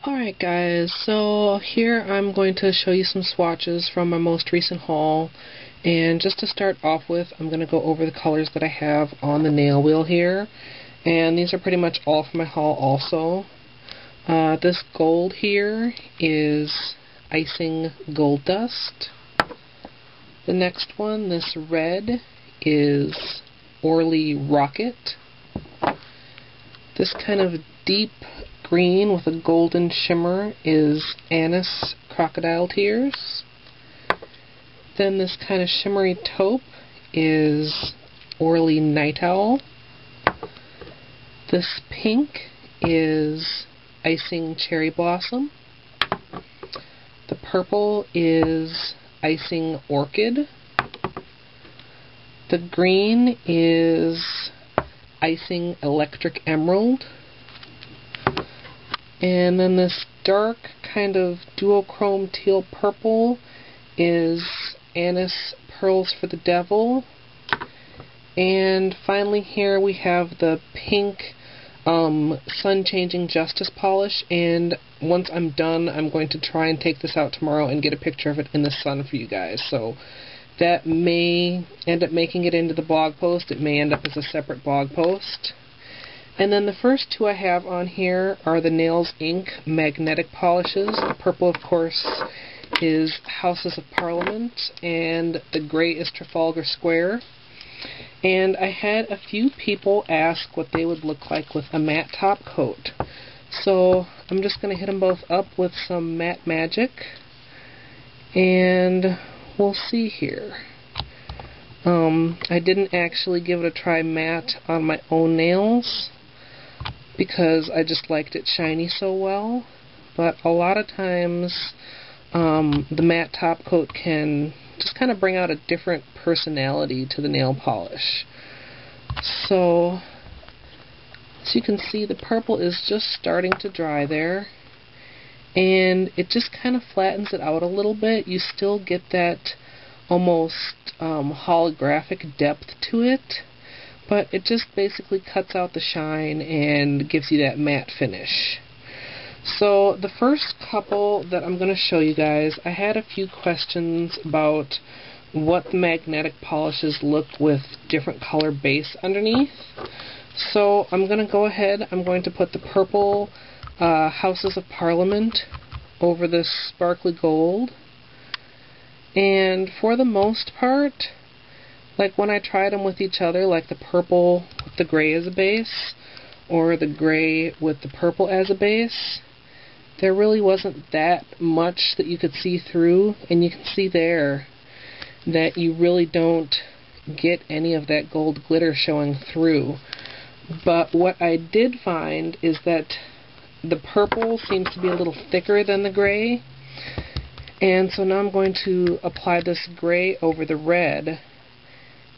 Alright guys, so here I'm going to show you some swatches from my most recent haul, and just to start off with, I'm going to go over the colors that I have on the nail wheel here, and these are pretty much all from my haul also. This gold here is Icing Gold Dust. The next one, this red, is Orly Rocket. This kind of deep green with a golden shimmer is Anise Crocodile Tears. Then this kind of shimmery taupe is Orly Night Owl. This pink is Icing Cherry Blossom. The purple is Icing Orchid. The green is Icing Electric Emerald. And then this dark kind of duochrome teal purple is Anise Pearls for the Devil. And finally here we have the pink Sun Changing Justice polish, and once I'm done I'm going to try and take this out tomorrow and get a picture of it in the sun for you guys. So that may end up making it into the blog post. It may end up as a separate blog post. And then the first two I have on here are the Nails Inc. magnetic polishes. The purple, of course, is Houses of Parliament, and the gray is Trafalgar Square. And I had a few people ask what they would look like with a matte top coat. So I'm just going to hit them both up with some Matte Magic, and we'll see here. I didn't actually give it a try matte on my own nails, because I just liked it shiny so well, but a lot of times the matte top coat can just kind of bring out a different personality to the nail polish. So, as you can see, the purple is just starting to dry there, and it just kind of flattens it out a little bit. You still get that almost holographic depth to it, but it just basically cuts out the shine and gives you that matte finish. So the first couple that I'm going to show you guys, I had a few questions about what the magnetic polishes look with different color base underneath. So I'm going to go ahead, I'm going to put the purple Houses of Parliament over this sparkly gold. And for the most part, like when I tried them with each other, like the purple with the gray as a base, or the gray with the purple as a base, there really wasn't that much that you could see through, and you can see there that you really don't get any of that gold glitter showing through. But what I did find is that the purple seems to be a little thicker than the gray, and so now I'm going to apply this gray over the red.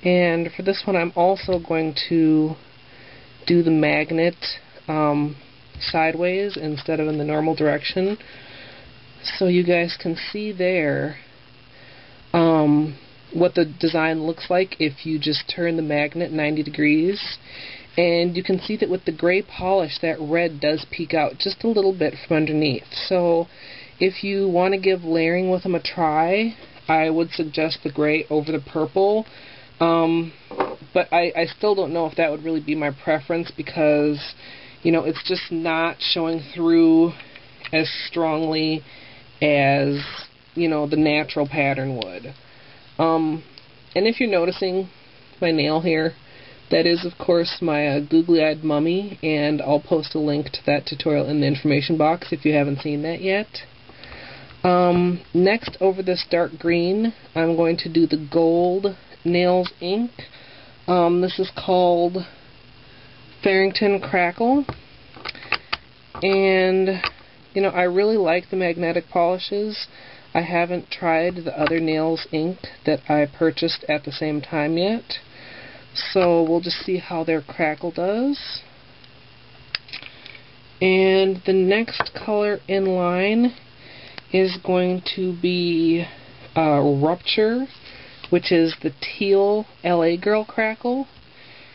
And for this one I'm also going to do the magnet sideways instead of in the normal direction, so you guys can see there what the design looks like if you just turn the magnet 90 degrees. And you can see that with the gray polish, that red does peek out just a little bit from underneath. So if you want to give layering with them a try, I would suggest the gray over the purple. But I still don't know if that would really be my preference, because, you know, it's just not showing through as strongly as, you know, the natural pattern would. And if you're noticing my nail here, that is, of course, my googly-eyed mummy, and I'll post a link to that tutorial in the information box if you haven't seen that yet. Next, over this dark green, I'm going to do the gold Nails Inc. This is called Farrington Crackle, and you know, I really like the magnetic polishes. I haven't tried the other Nails Inc. that I purchased at the same time yet, so we'll just see how their crackle does. And the next color in line is going to be Rupture, which is the teal LA Girl crackle.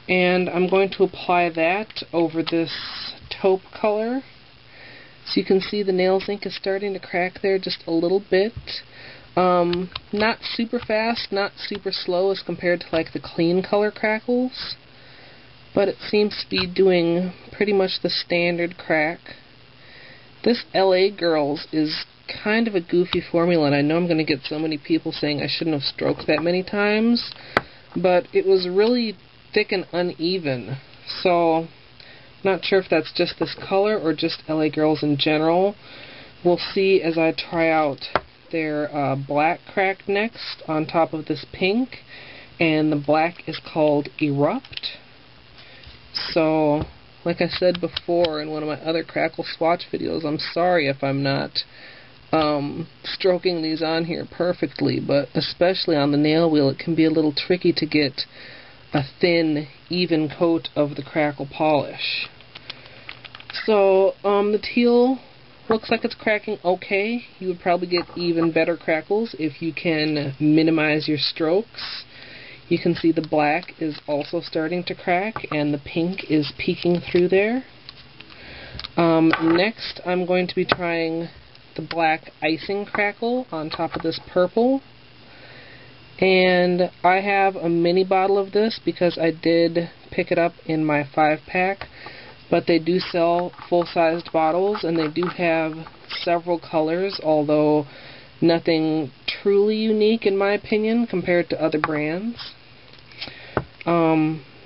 and I'm going to apply that over this taupe color. So you can see the nails ink is starting to crack there just a little bit. Not super fast, not super slow as compared to like the clean color crackles, but it seems to be doing pretty much the standard crack. This LA Girls is kind of a goofy formula, and I know I'm going to get so many people saying I shouldn't have stroked that many times, but it was really thick and uneven. So, not sure if that's just this color or just LA Girls in general. We'll see as I try out their black crack next on top of this pink, and the black is called Erupt. So, like I said before in one of my other Crackle swatch videos, I'm sorry if I'm not stroking these on here perfectly, but especially on the nail wheel it can be a little tricky to get a thin, even coat of the Crackle polish. So, the teal looks like it's cracking okay. You would probably get even better crackles if you can minimize your strokes. You can see the black is also starting to crack, and the pink is peeking through there. Next, I'm going to be trying the black Icing Crackle on top of this purple. And I have a mini bottle of this because I did pick it up in my 5-pack, but they do sell full-sized bottles, and they do have several colors, although nothing truly unique in my opinion compared to other brands.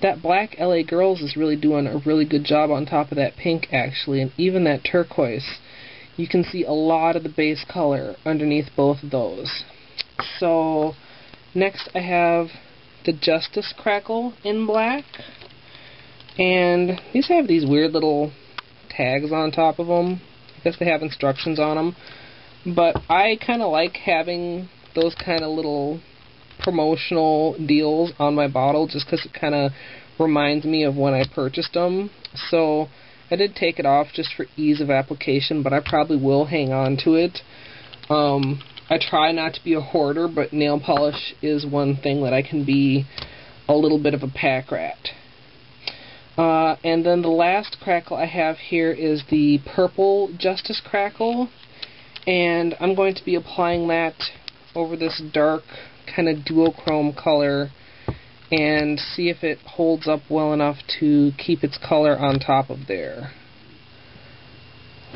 That black LA Girls is really doing a really good job on top of that pink actually, and even that turquoise. You can see a lot of the base color underneath both of those. So next I have the Justice Crackle in black, and these have these weird little tags on top of them. I guess they have instructions on them, but I kind of like having those kind of little promotional deals on my bottle just because it kind of reminds me of when I purchased them. So I did take it off just for ease of application, but I probably will hang on to it. I try not to be a hoarder, but nail polish is one thing that I can be a little bit of a pack rat. And then the last crackle I have here is the purple Justice Crackle, and I'm going to be applying that over this dark kind of duochrome color and see if it holds up well enough to keep its color on top of there.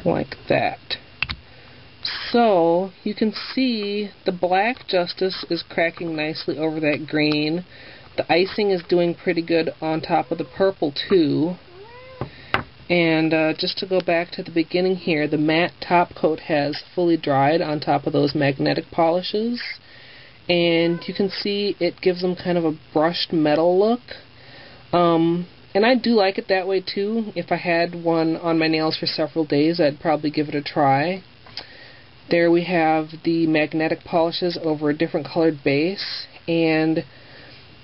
Like that. So, you can see the black Justice is cracking nicely over that green. The icing is doing pretty good on top of the purple too. And just to go back to the beginning here, the matte top coat has fully dried on top of those magnetic polishes. And you can see it gives them kind of a brushed metal look. And I do like it that way too. If I had one on my nails for several days, I'd probably give it a try. There we have the magnetic polishes over a different colored base, and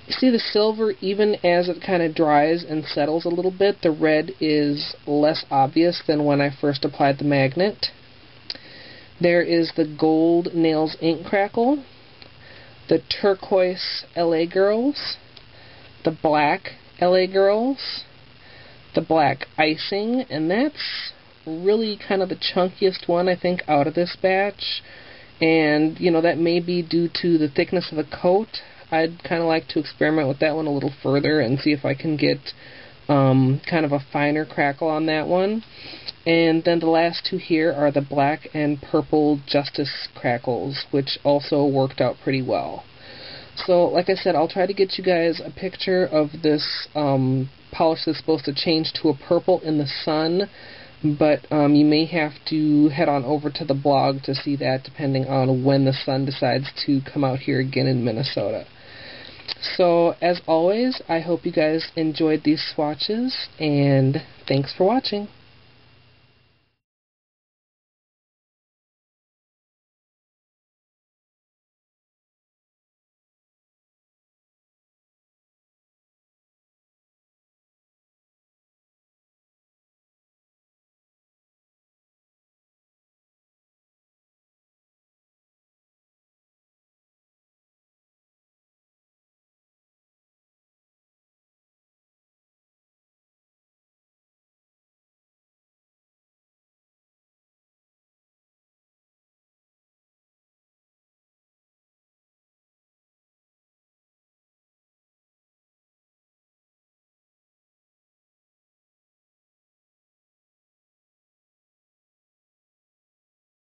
you see the silver, even as it kind of dries and settles a little bit, the red is less obvious than when I first applied the magnet. There is the gold Nails Ink Crackle, the turquoise LA Girls, the black LA Girls, the black Icing, and that's really kind of the chunkiest one I think out of this batch, and you know that may be due to the thickness of the coat. I'd kind of like to experiment with that one a little further and see if I can get kind of a finer crackle on that one. And then the last two here are the black and purple Justice Crackles, which also worked out pretty well. So like I said, I'll try to get you guys a picture of this polish that's supposed to change to a purple in the sun, but you may have to head on over to the blog to see that, depending on when the sun decides to come out here again in Minnesota. So, as always, I hope you guys enjoyed these swatches, and thanks for watching.